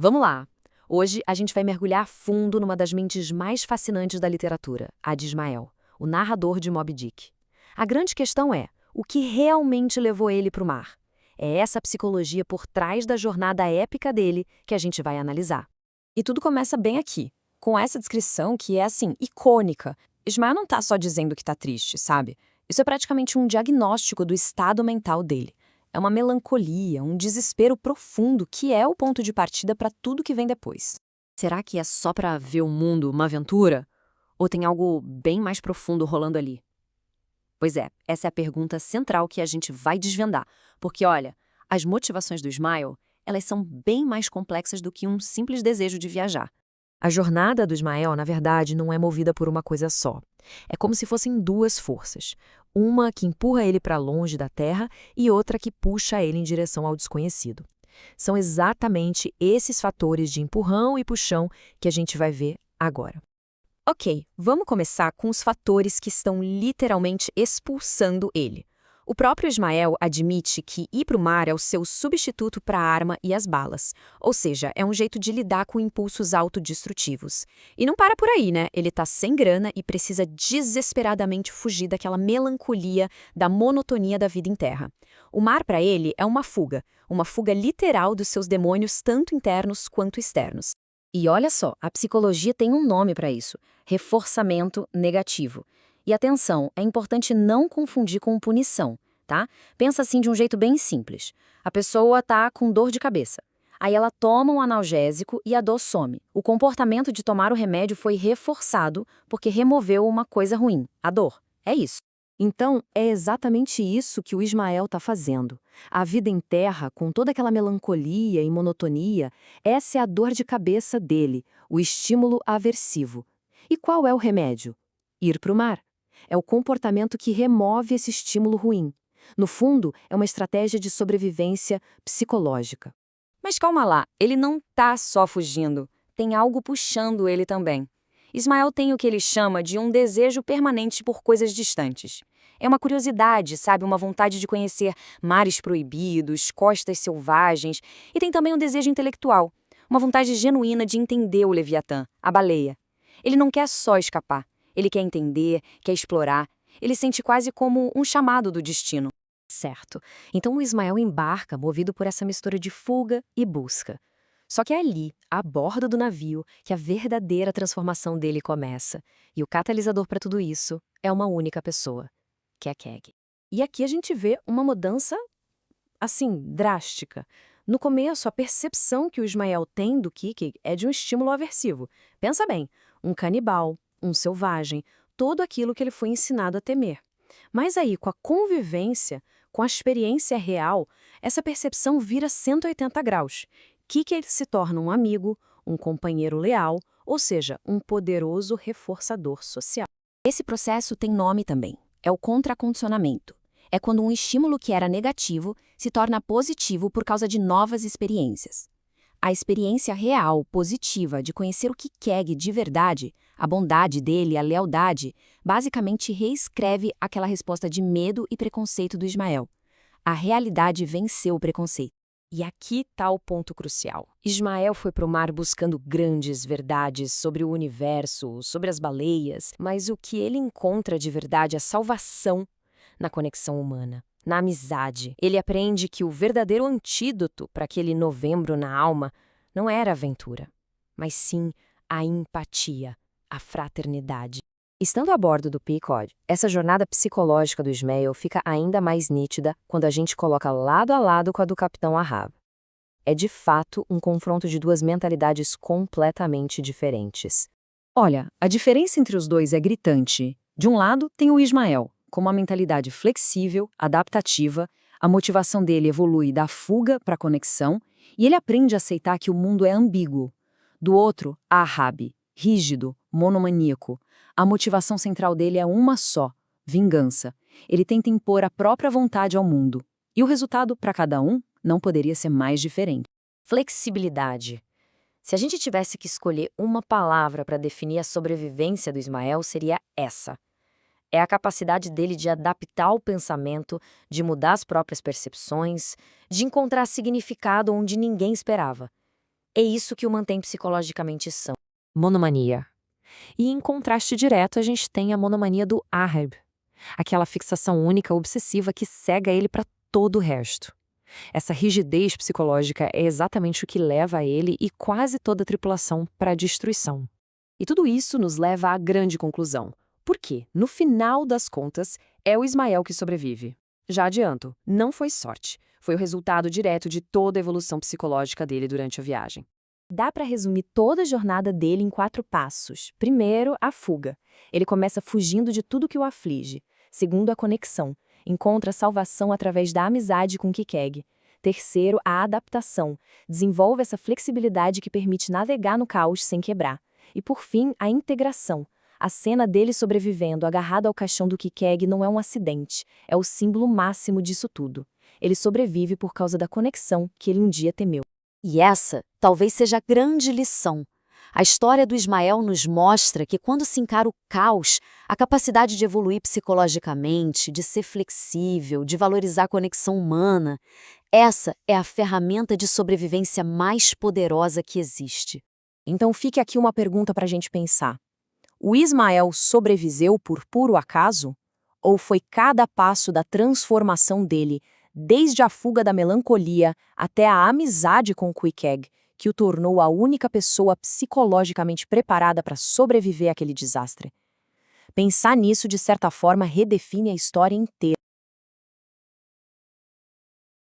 Vamos lá! Hoje a gente vai mergulhar fundo numa das mentes mais fascinantes da literatura, a de Ismael, o narrador de Moby Dick. A grande questão é, o que realmente levou ele para o mar? É essa psicologia por trás da jornada épica dele que a gente vai analisar. E tudo começa bem aqui, com essa descrição que é, assim, icônica. Ismael não tá só dizendo que tá triste, sabe? Isso é praticamente um diagnóstico do estado mental dele. É uma melancolia, um desespero profundo que é o ponto de partida para tudo que vem depois. Será que é só para ver o mundo uma aventura? Ou tem algo bem mais profundo rolando ali? Pois é, essa é a pergunta central que a gente vai desvendar. Porque, olha, as motivações do Ismael, elas são bem mais complexas do que um simples desejo de viajar. A jornada do Ismael, na verdade, não é movida por uma coisa só. É como se fossem duas forças. Uma que empurra ele para longe da terra e outra que puxa ele em direção ao desconhecido. São exatamente esses fatores de empurrão e puxão que a gente vai ver agora. Ok, vamos começar com os fatores que estão literalmente expulsando ele. O próprio Ismael admite que ir para o mar é o seu substituto para a arma e as balas, ou seja, é um jeito de lidar com impulsos autodestrutivos. E não para por aí, né? Ele tá sem grana e precisa desesperadamente fugir daquela melancolia, da monotonia da vida em terra. O mar para ele é uma fuga literal dos seus demônios tanto internos quanto externos. E olha só, a psicologia tem um nome para isso: reforçamento negativo. E atenção, é importante não confundir com punição, tá? Pensa assim de um jeito bem simples. A pessoa tá com dor de cabeça. Aí ela toma um analgésico e a dor some. O comportamento de tomar o remédio foi reforçado porque removeu uma coisa ruim, a dor. É isso. Então, é exatamente isso que o Ismael está fazendo. A vida em terra, com toda aquela melancolia e monotonia, essa é a dor de cabeça dele, o estímulo aversivo. E qual é o remédio? Ir para o mar. É o comportamento que remove esse estímulo ruim. No fundo, é uma estratégia de sobrevivência psicológica. Mas calma lá, ele não tá só fugindo. Tem algo puxando ele também. Ismael tem o que ele chama de um desejo permanente por coisas distantes. É uma curiosidade, sabe? Uma vontade de conhecer mares proibidos, costas selvagens. E tem também um desejo intelectual. Uma vontade genuína de entender o Leviatã, a baleia. Ele não quer só escapar. Ele quer entender, quer explorar. Ele sente quase como um chamado do destino. Certo. Então o Ismael embarca movido por essa mistura de fuga e busca. Só que é ali, a bordo do navio, que a verdadeira transformação dele começa. E o catalisador para tudo isso é uma única pessoa, que é Keg. E aqui a gente vê uma mudança, assim, drástica. No começo, a percepção que o Ismael tem do Kiki é de um estímulo aversivo. Pensa bem, um canibal, um selvagem, tudo aquilo que ele foi ensinado a temer. Mas aí, com a convivência, com a experiência real, essa percepção vira 180 graus. Kiki ele se torna um amigo, um companheiro leal, ou seja, um poderoso reforçador social. Esse processo tem nome também. É o contracondicionamento. É quando um estímulo que era negativo se torna positivo por causa de novas experiências. A experiência real, positiva, de conhecer o que Keg de verdade, a bondade dele, a lealdade, basicamente reescreve aquela resposta de medo e preconceito do Ismael. A realidade venceu o preconceito. E aqui está o ponto crucial. Ismael foi para o mar buscando grandes verdades sobre o universo, sobre as baleias, mas o que ele encontra de verdade é salvação na conexão humana, na amizade. Ele aprende que o verdadeiro antídoto para aquele novembro na alma não era a aventura, mas sim a empatia, a fraternidade. Estando a bordo do Pequod, essa jornada psicológica do Ismael fica ainda mais nítida quando a gente coloca lado a lado com a do Capitão Ahab. É de fato um confronto de duas mentalidades completamente diferentes. Olha, a diferença entre os dois é gritante. De um lado, tem o Ismael, com uma mentalidade flexível, adaptativa, a motivação dele evolui da fuga para a conexão e ele aprende a aceitar que o mundo é ambíguo. Do outro, Ahab, rígido, monomaníaco. A motivação central dele é uma só: vingança. Ele tenta impor a própria vontade ao mundo. E o resultado, para cada um, não poderia ser mais diferente. Flexibilidade. Se a gente tivesse que escolher uma palavra para definir a sobrevivência do Ismael, seria essa. É a capacidade dele de adaptar o pensamento, de mudar as próprias percepções, de encontrar significado onde ninguém esperava. É isso que o mantém psicologicamente são. Monomania. E em contraste direto, a gente tem a monomania do Ahab, aquela fixação única obsessiva que cega ele para todo o resto. Essa rigidez psicológica é exatamente o que leva ele e quase toda a tripulação para a destruição. E tudo isso nos leva à grande conclusão. Por quê? No final das contas, é o Ismael que sobrevive. Já adianto, não foi sorte. Foi o resultado direto de toda a evolução psicológica dele durante a viagem. Dá para resumir toda a jornada dele em 4 passos. Primeiro, a fuga. Ele começa fugindo de tudo que o aflige. Segundo, a conexão. Encontra salvação através da amizade com Kikeg. Terceiro, a adaptação. Desenvolve essa flexibilidade que permite navegar no caos sem quebrar. E por fim, a integração. A cena dele sobrevivendo, agarrado ao caixão do Kikeg, não é um acidente. É o símbolo máximo disso tudo. Ele sobrevive por causa da conexão que ele um dia temeu. E essa talvez seja a grande lição. A história do Ismael nos mostra que quando se encara o caos, a capacidade de evoluir psicologicamente, de ser flexível, de valorizar a conexão humana, essa é a ferramenta de sobrevivência mais poderosa que existe. Então fique aqui uma pergunta para a gente pensar. O Ismael sobreviveu por puro acaso? Ou foi cada passo da transformação dele, desde a fuga da melancolia até a amizade com Kikeg, que o tornou a única pessoa psicologicamente preparada para sobreviver àquele desastre? Pensar nisso, de certa forma, redefine a história inteira.